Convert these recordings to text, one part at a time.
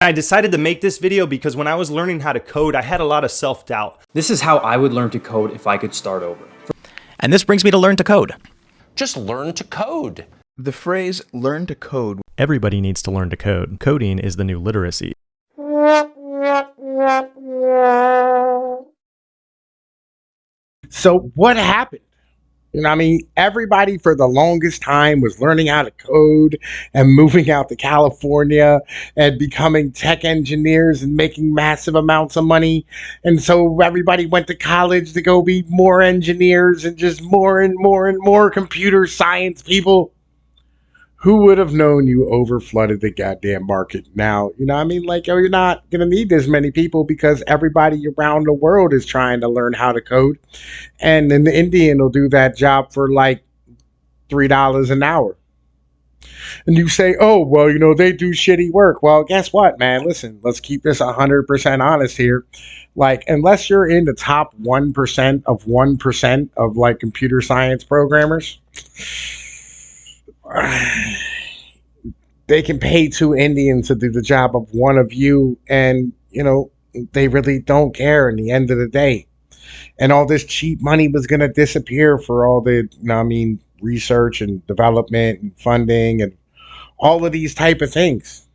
I decided to make this video because when I was learning how to code, I had a lot of self-doubt. This is how I would learn to code if I could start over. And this brings me to learn to code. Just learn to code. The phrase learn to code. Everybody needs to learn to code. Coding is the new literacy. So what happened? You know what I mean? Everybody for the longest time was learning how to code and moving out to California and becoming tech engineers and making massive amounts of money. And so everybody went to college to go be more engineers and just more and more and more computer science people. Who would have known you overflooded the goddamn market now? You know what I mean? Like, you're not going to need as many people because everybody around the world is trying to learn how to code. And an Indian will do that job for like $3 an hour. And you say, oh, well, you know, they do shitty work. Well, guess what, man? Listen, let's keep this 100% honest here. Like, unless you're in the top 1% of like computer science programmers, they can pay two Indians to do the job of one of you, and you know they really don't care in the end of the day. And all this cheap money was going to disappear for all the, you know, I mean, research and development and funding and all of these type of things.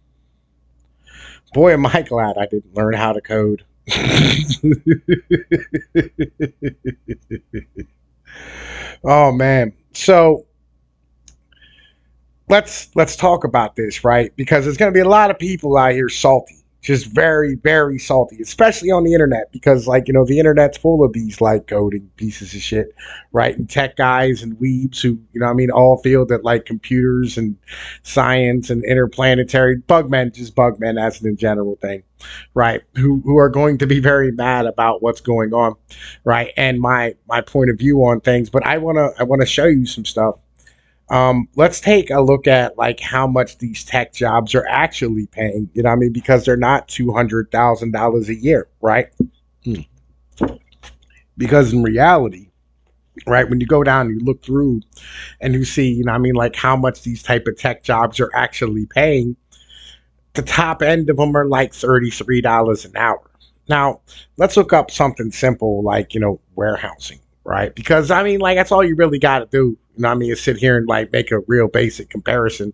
Boy, am I glad I didn't learn how to code. Oh man, so let's talk about this, right? Because there's going to be a lot of people out here salty, just very, very salty, especially on the internet, because like, you know, the internet's full of these like coding pieces of shit, right? And tech guys and weebs who, you know what I mean, all feel that like computers and science and interplanetary bugmen, just bugmen as an in general thing, right? Who are going to be very mad about what's going on, right? And my point of view on things, but I want to show you some stuff. Let's take a look at like how much these tech jobs are actually paying, you know what I mean? Because they're not $200,000 a year, right? Because in reality, right, when you go down and you look through and you see, you know what I mean, like how much these type of tech jobs are actually paying, the top end of them are like $33 an hour. Now, let's look up something simple like, you know, warehousing, right? Because I mean, like, that's all you really got to do. You know what I mean? Is sit here and like make a real basic comparison,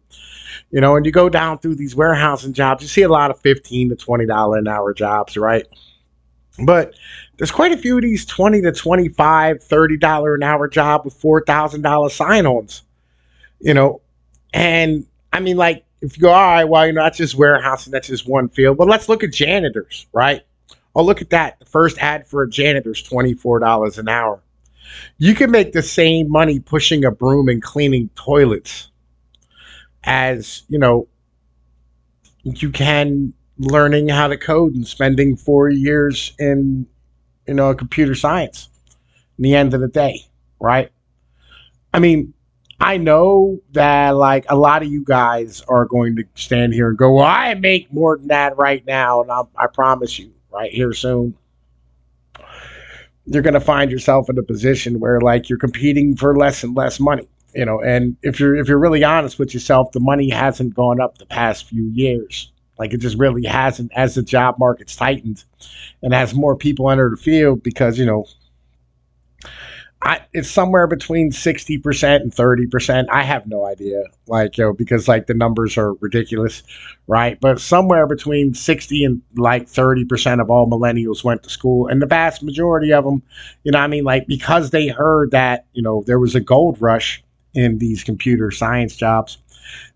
you know, and you go down through these warehousing jobs, you see a lot of $15 to $20 an hour jobs, right? But there's quite a few of these $20 to $25, $30 an hour job with $4,000 sign-ons, you know? And I mean, like, if you go, all right, well, you know, that's just warehousing, that's just one field. But let's look at janitors, right? Oh, look at that. The first ad for a janitor is $24 an hour. You can make the same money pushing a broom and cleaning toilets as, you know, you can learning how to code and spending 4 years in, you know, computer science in the end of the day, right? I mean, I know that like a lot of you guys are going to stand here and go, well, I make more than that right now. And I promise you right here soon, you're going to find yourself in a position where like you're competing for less and less money, you know, and if you're really honest with yourself, the money hasn't gone up the past few years. Like it just really hasn't as the job market's tightened and as more people enter the field because, you know, it's somewhere between 60% and 30%. I have no idea, like, you know, because like the numbers are ridiculous, right? But somewhere between 60 and like 30% of all millennials went to school. And the vast majority of them, you know what I mean? Like, because they heard that, you know, there was a gold rush in these computer science jobs,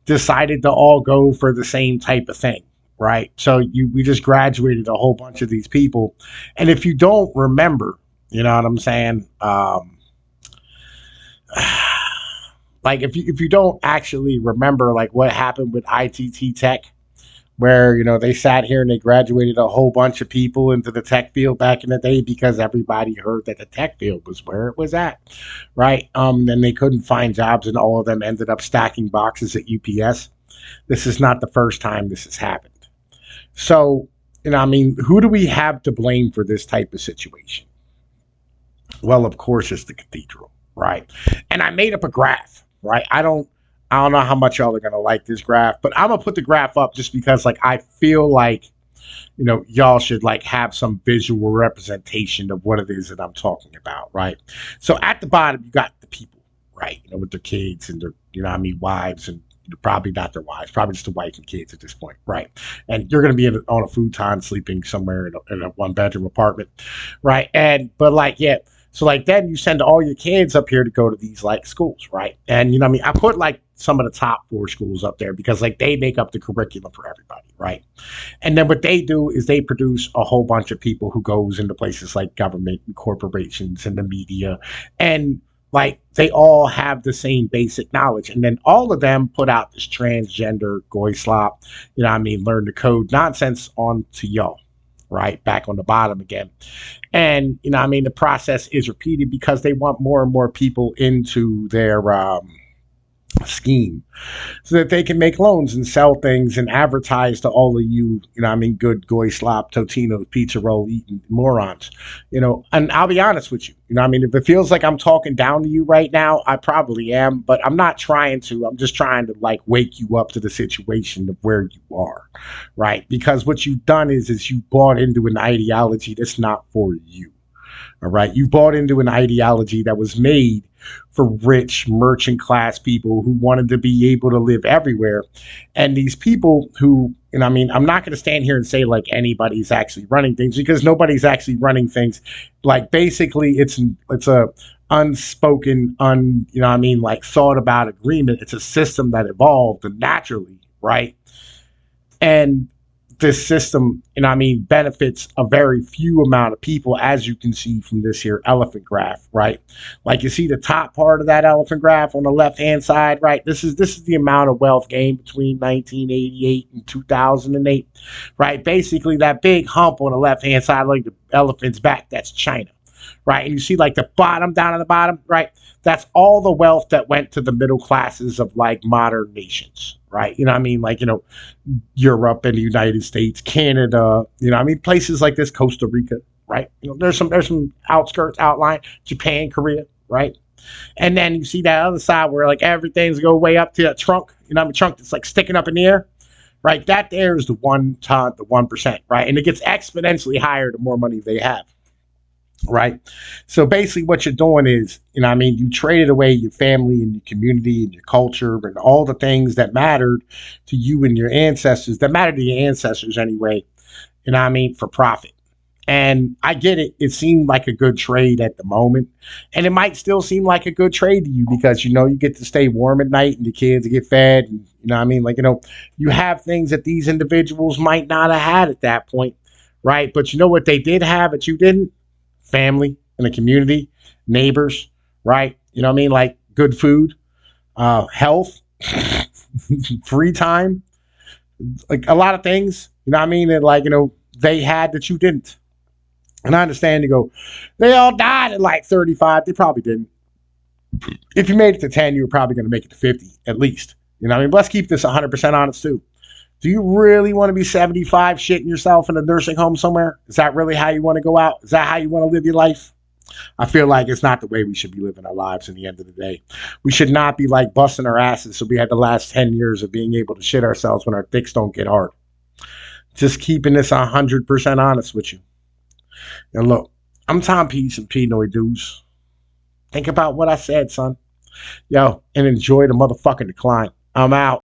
decided to all go for the same type of thing, right? So we just graduated a whole bunch of these people. And if you don't remember, you know what I'm saying? Like if you don't actually remember like what happened with ITT Tech, where, you know, they sat here and they graduated a whole bunch of people into the tech field back in the day because everybody heard that the tech field was where it was at, right? Then they couldn't find jobs and all of them ended up stacking boxes at UPS. This is not the first time this has happened. So, you know, I mean, who do we have to blame for this type of situation? Well, of course, it's the Cathedral, right? And I made up a graph, right? I don't I don't know how much y'all are gonna like this graph, but I'm gonna put the graph up just because like I feel like y'all should like have some visual representation of what it is that I'm talking about, right? So at the bottom you got the people, right? With their kids and their wives, and probably not their wives, probably just the wife and kids at this point, right? And you're gonna be on a futon sleeping somewhere in a one bedroom apartment, right? But like so like then you send all your kids up here to go to these like schools, right? And I put like some of the top 4 schools up there because like they make up the curriculum for everybody, right? And then what they do is they produce a whole bunch of people who goes into places like government and corporations and the media, and like they all have the same basic knowledge. And then all of them put out this transgender goy slop, learn to code nonsense onto y'all, right? Back on the bottom again. And the process is repeated because they want more and more people into their scheme so that they can make loans and sell things and advertise to all of you, good goy slop, Totino's, pizza roll eating morons, and I'll be honest with you, if it feels like I'm talking down to you right now, I probably am, but I'm not trying to. I'm just trying to like wake you up to the situation of where you are, right? Because what you've done is you bought into an ideology that's not for you. All right. You bought into an ideology that was made for rich merchant class people who wanted to be able to live everywhere. And these people who, I'm not going to stand here and say like anybody's actually running things, because nobody's actually running things. Like basically it's a unspoken, like thought about agreement. It's a system that evolved naturally. Right. And this system, benefits a very few amount of people, as you can see from this here elephant graph, right? Like you see the top part of that elephant graph on the left-hand side, right? This is the amount of wealth gained between 1988 and 2008, right? Basically, that big hump on the left-hand side, like the elephant's back, that's China, right? And you see like the bottom down at the bottom, right? That's all the wealth that went to the middle classes of like modern nations, right? Europe and the United States, Canada, places like this, Costa Rica, right? There's some outskirts outline, Japan, Korea, right? And then you see that other side where like everything's go way up to that trunk, trunk that's like sticking up in the air, right? That there is the 1%, right? And it gets exponentially higher the more money they have. Right. So basically what you're doing is, you traded away your family and your community and your culture and all the things that mattered to you and your ancestors, that mattered to your ancestors anyway, for profit. And I get it. It seemed like a good trade at the moment. And it might still seem like a good trade to you because, you get to stay warm at night and the kids get fed. And, you have things that these individuals might not have had at that point. Right. But you know what they did have that you didn't? Family in the community, neighbors, right? Like good food, health, free time, like a lot of things, and like, they had that you didn't. And I understand you go, they all died at like 35. They probably didn't. If you made it to 10, you were probably going to make it to 50 at least. But let's keep this 100% honest too. Do you really want to be 75 shitting yourself in a nursing home somewhere? Is that really how you want to go out? Is that how you want to live your life? I feel like it's not the way we should be living our lives in the end of the day. We should not be like busting our asses so we had the last 10 years of being able to shit ourselves when our dicks don't get hard. Just keeping this 100% honest with you. And look, I'm Tom Peace and Pnoid dudes. Think about what I said, son. Yo, and enjoy the motherfucking decline. I'm out.